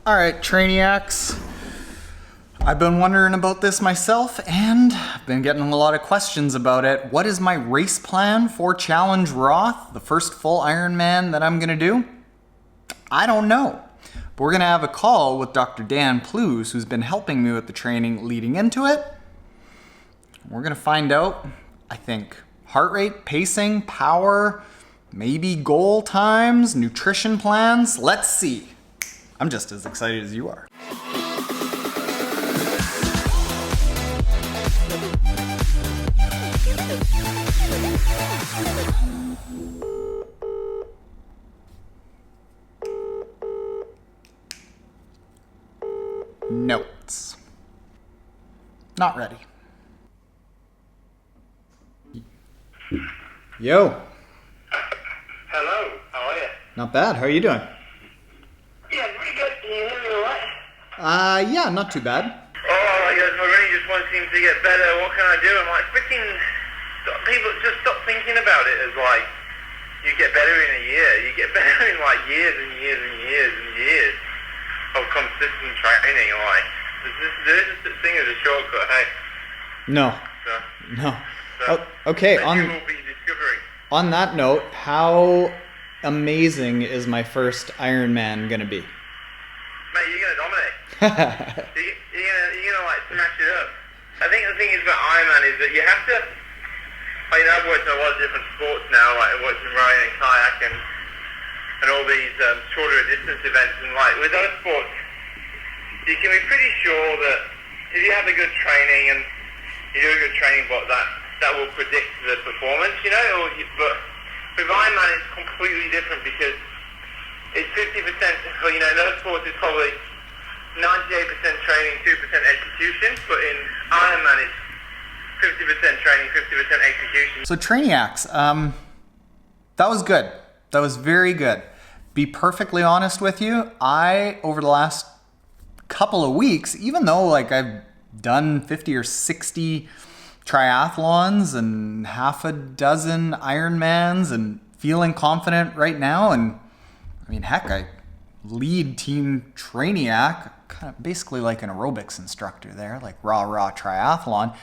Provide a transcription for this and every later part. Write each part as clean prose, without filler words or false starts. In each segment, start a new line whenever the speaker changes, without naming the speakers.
All right, Trainiacs. I've been wondering about this myself, and I've been getting a lot of questions about it. What is my race plan for Challenge Roth, the first full Ironman that I'm gonna do? I don't know. But we're gonna have a call with Dr. Dan Plews, who's been helping me with the training leading into it. We're gonna find out, I think, heart rate, pacing, power, maybe goal times, nutrition plans. Let's see. I'm just as excited as you are. Notes. Not ready. Yo.
Hello, how are you?
Not bad. How are you doing?
Yeah, pretty good. Can you hear me alright?
Yeah, not too bad.
Oh my god, my running just won't seem to get better. What can I do? I'm like, freaking, people just stop thinking about it as like, you get better in a year. You get better in like years and years and years and years of consistent training. Like, there is such thing as a shortcut, hey?
No. Okay,
you will be discovering.
On that note, how amazing is my first Ironman gonna be?
Mate, you're gonna dominate. you're gonna like smash it up. I think the thing is about Ironman is that you have to. I've worked in a lot of different sports now. Like I worked in rowing and kayak and all these shorter distance events. And like with those sports, you can be pretty sure that if you have a good training and you do a good training block, that will predict the performance. You know, but with Ironman it's completely different because it's 50%. In those sports it's probably 98% training, 2% execution. But in Ironman it's 50% training, 50% execution.
So Trainiacs, that was good. That was very good. Be perfectly honest with you, over the last couple of weeks, even though like I've done 50 or 60 triathlons and half a dozen Ironmans and feeling confident right now, and I mean, heck, I lead Team Trainiac, kind of basically like an aerobics instructor there, like rah triathlon.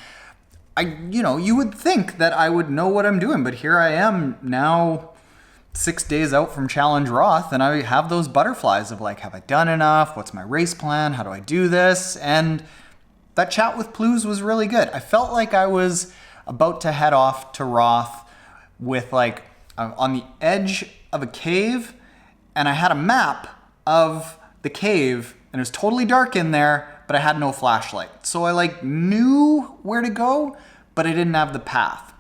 You would think that I would know what I'm doing, but here I am now 6 days out from Challenge Roth, and I have those butterflies of like, have I done enough? What's my race plan? How do I do this? And that chat with Plews was really good. I felt like I was about to head off to Roth with like on the edge of a cave, and I had a map of the cave, and it was totally dark in there, but I had no flashlight. So I like knew where to go, but I didn't have the path.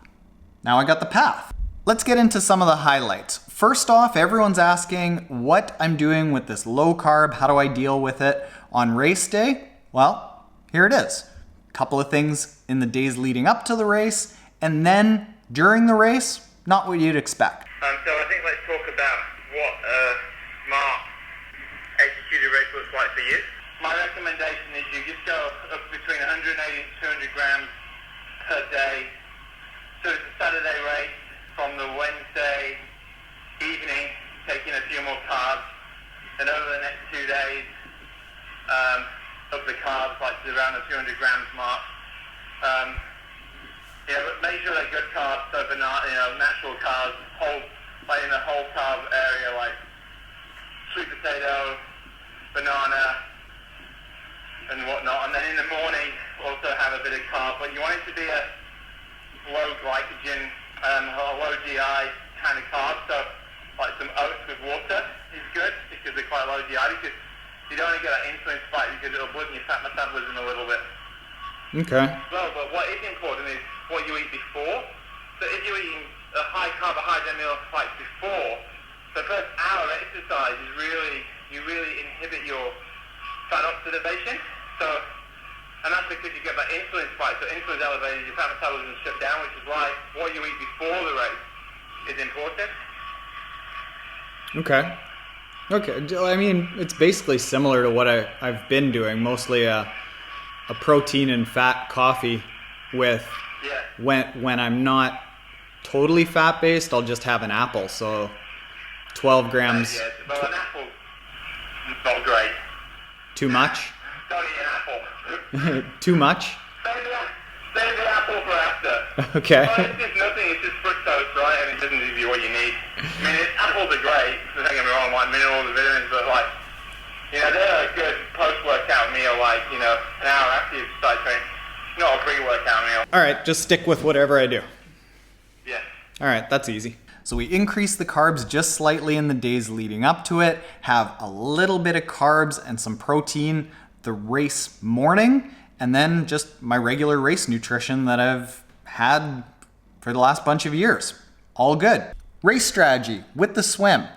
Now I got the path. Let's get into some of the highlights. First off, everyone's asking what I'm doing with this low carb. How do I deal with it on race day? Well, here it is. A couple of things in the days leading up to the race, and then during the race, not what you'd expect.
So I think let's talk about what a smart executed race looks like for you. My recommendation is you just go up between 180 and 200 grams per day. So it's a Saturday race. From the Wednesday evening, taking a few more carbs, and over the next 2 days, up the carbs like to around the 200 grams mark. But make sure they're good carbs, so banana, natural carbs, in the whole carb area, like sweet potato, banana, and whatnot. And then in the morning, also have a bit of carb, but you want it to be a low glycogen, low GI kind of carb. So like some oats with water is good because they're quite low GI, because you don't want to get that insulin spike because it'll boost your fat metabolism a little bit.
Okay.
Well, but what is important is what you eat before. So if you're eating a high carbohydrate meal like before, the first hour of exercise is you really inhibit your fat oxidation. And that's because you get that insulin spike. So insulin's elevated, your fat metabolism is shut down, which is why what you eat before the race is important.
Okay. I mean, it's basically similar to what I've been doing, mostly a protein and fat coffee with when I'm not totally fat based, I'll just have an apple. So 12 grams.
But an apple's not great.
Too much?
Don't eat an apple.
Too much?
Save the apple for after.
Okay.
Well, it's just nothing, it's just fructose, right? And it doesn't give you what you need. I mean, apples are great, don't get me wrong, like minerals and vitamins, but like, you know, they're a good post-workout meal, like, you know, an hour after you start training. Not a pre-workout meal.
All right, just stick with whatever I do.
Yeah.
All right, that's easy. So we increase the carbs just slightly in the days leading up to it, have a little bit of carbs and some protein the race morning, and then just my regular race nutrition that I've had for the last bunch of years. All good. Race strategy with the swim.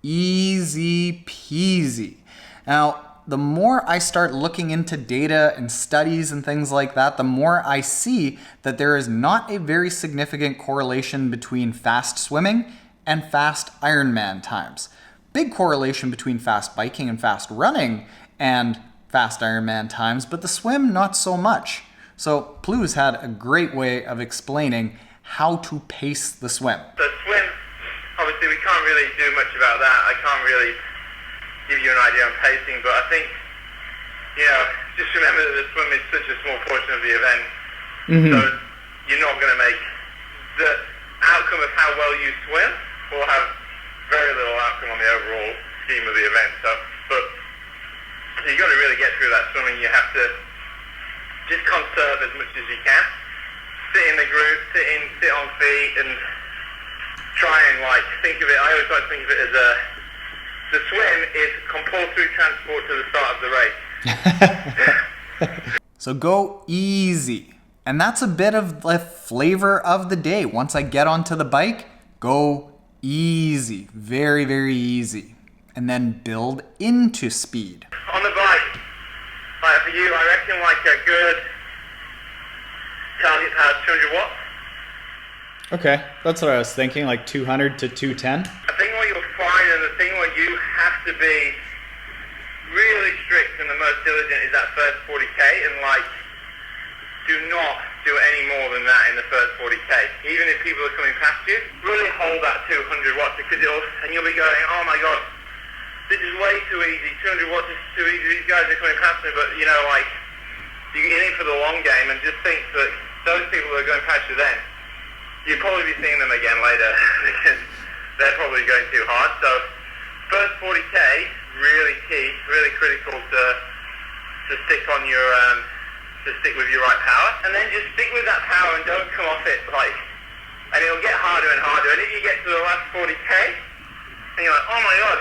Easy peasy. Now, the more I start looking into data and studies and things like that, the more I see that there is not a very significant correlation between fast swimming and fast Ironman times. Big correlation between fast biking and fast running and fast Ironman times, but the swim, not so much. So Plews had a great way of explaining how to pace the swim.
The swim, obviously we can't really do much about that. I can't really give you an idea on pacing, but I think, you know, just remember that the swim is such a small portion of the event. So you're not going to make the outcome of how well you swim will have very little outcome on the overall scheme of the event. So, but you've got to really get through that swimming. You have to just conserve as much as you can. Sit in the group, sit on feet, and try and like think of it. I always like to think of it as the swim is compulsory transport to the start of the race.
So go easy. And that's a bit of the flavor of the day. Once I get onto the bike, go easy. Very, very easy. And then build into speed.
On the bike, like for you, I reckon like a good target power 200 watts.
Okay, that's what I was thinking, like 200 to 210.
I think what you'll find, and the thing where you have to be really strict and the most diligent is that first 40k, and like, do not do any more than that in the first 40k. Even if people are coming past you, really hold that 200 watts because you'll be going, oh my god, this is way too easy, 200 watts is too easy, these guys are coming past me, but you know, like, you get in for the long game and just think that those people that are going past you then, you'll probably be seeing them again later because they're probably going too hard. So first 40k, really key, really critical to stick on your, to stick with your right power. And then just stick with that power and don't come off it, like, and it'll get harder and harder. And if you get to the last 40k, and you're like, oh my god,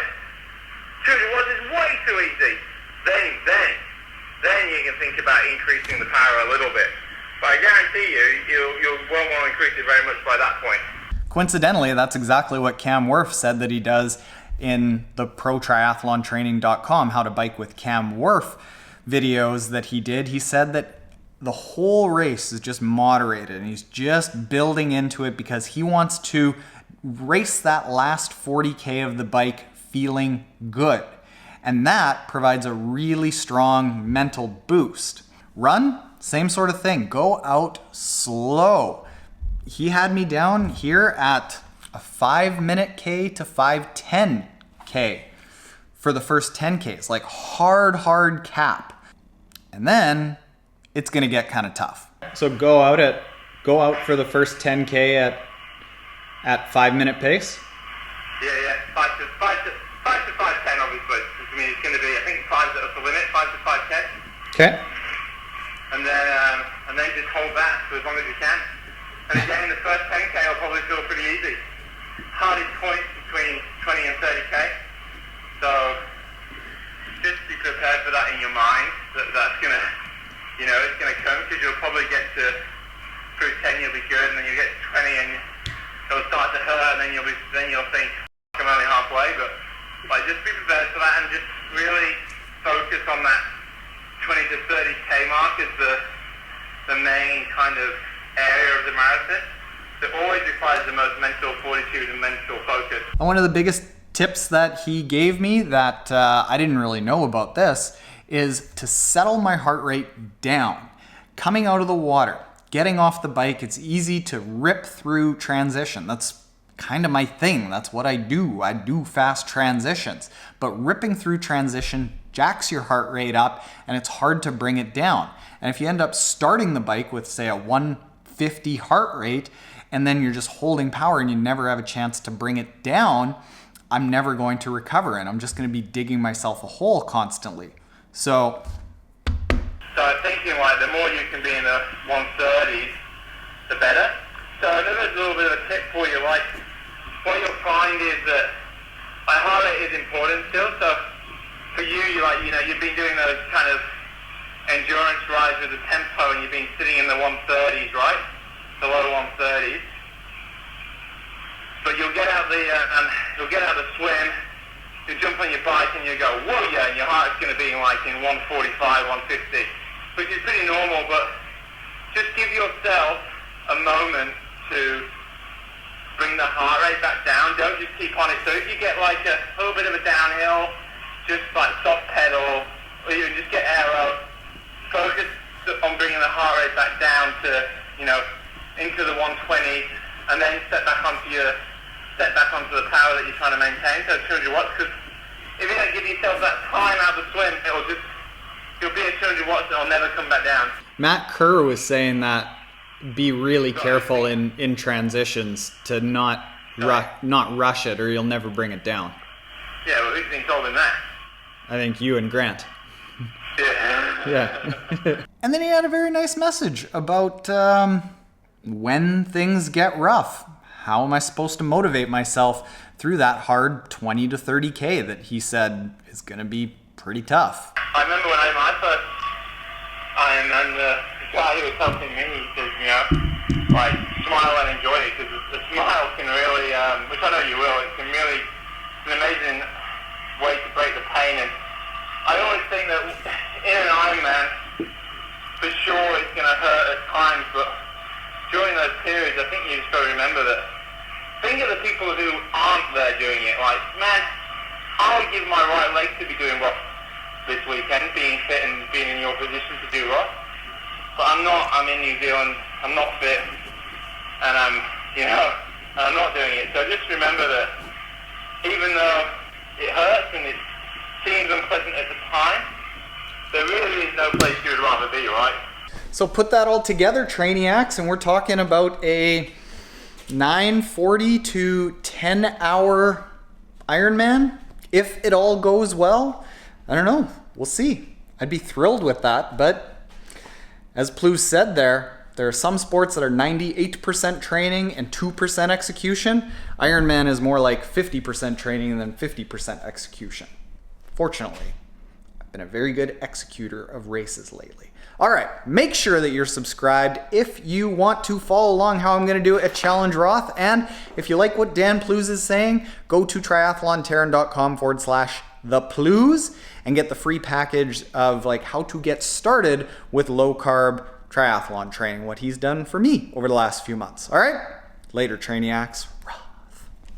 200 watts is way too easy, then you can think about increasing the power a little bit. But I guarantee you won't want to increase it very much by that point.
Coincidentally, that's exactly what Cam Worth said that he does in the protriathlontraining.com, how to bike with Cam Worth videos that he did. He said that the whole race is just moderated and he's just building into it because he wants to race that last 40k of the bike feeling good. And that provides a really strong mental boost. Run, same sort of thing. Go out slow. He had me down here at a 5-minute K to 5:10 K for the first 10Ks, like hard cap. And then it's gonna get kind of tough. So go out for the first 10K at 5-minute pace.
Yeah, 5 to 5:10 obviously. I mean, it's going to be, I think 5's the upper limit, 5 to 5:10.
Okay.
And then just hold that for as long as you can. And again, the first 10k will probably feel pretty easy. Hardest points between 20 and 30k. So just be prepared for that in your mind. That's gonna, you know, it's gonna come because you'll probably get to through 10, you'll be good, and then you get to 20 and it'll start to hurt, and then you'll think I'm only halfway. But like, just be prepared for that and just really focus on that 20 to 30k mark as the main kind of area of the marathon. So it always requires the most mental fortitude and mental focus.
And one of the biggest tips that he gave me that I didn't really know about this is to settle my heart rate down. Coming out of the water, getting off the bike, it's easy to rip through transition. That's kind of my thing. That's what I do. I do fast transitions. But ripping through transition jacks your heart rate up, and it's hard to bring it down. And if you end up starting the bike with, say, a 150 heart rate, and then you're just holding power and you never have a chance to bring it down, I'm never going to recover, and I'm just going to be digging myself a hole constantly. So
I'm thinking like the more you can be in the 130s, the better. So there's a little bit of a tip for you. Like what you'll find is that heart rate is important still. So for you, you've been doing those kind of endurance rides with the tempo, and you've been sitting in the 130s, right? The low 130s. But you'll get out the swim, you jump on your bike and you go, whoa, yeah, and your heart's going to be like in 145, 150, which is pretty normal, but just give yourself a moment to bring the heart rate back down. Don't just keep on it. So if you get like a little bit of a downhill, just like soft pedal, or you just get aero, focus on bringing the heart rate back down to, into the 120s, and then set back onto the power that you're trying to maintain, so 200 watts, because if you don't give yourself that time out of the swim, you'll be at 200 watts and it'll never come back down.
Matt Kerr was saying that be really careful in transitions to not rush it, or you'll never bring it down.
Yeah, well, who's been told him that?
I think you and Grant.
Yeah.
Yeah. And then he had a very nice message about when things get rough. How am I supposed to motivate myself through that hard 20 to 30K that he said is going to be pretty tough?
I remember when I did my first Ironman, the guy who was helping me, he says, smile and enjoy it, because the smile can really, which I know you will, it's an amazing way to break the pain. And I always think that in an Ironman, for sure it's going to hurt at times, but during those periods, I think you just got to remember that. Think of the people who aren't there doing it. Like, man, I would give my right leg to be doing Roth this weekend, being fit and being in your position to do Roth. But I'm not. I'm in New Zealand. I'm not fit, and I'm not doing it. So just remember that even though it hurts and it seems unpleasant at the time, there really is no place you would rather be, right?
So put that all together, Trainiacs, and we're talking about a 9:40 to 10-hour Ironman. If it all goes well, I don't know. We'll see. I'd be thrilled with that, but as Plews said there are some sports that are 98% training and 2% execution. Ironman is more like 50% training than 50% execution. Fortunately, I've been a very good executor of races lately. All right, make sure that you're subscribed if you want to follow along how I'm going to do it at Challenge Roth. And if you like what Dan Plews is saying, go to triathlontaren.com/theplews and get the free package of like how to get started with low carb triathlon training, what he's done for me over the last few months. All right, later, Trainiacs.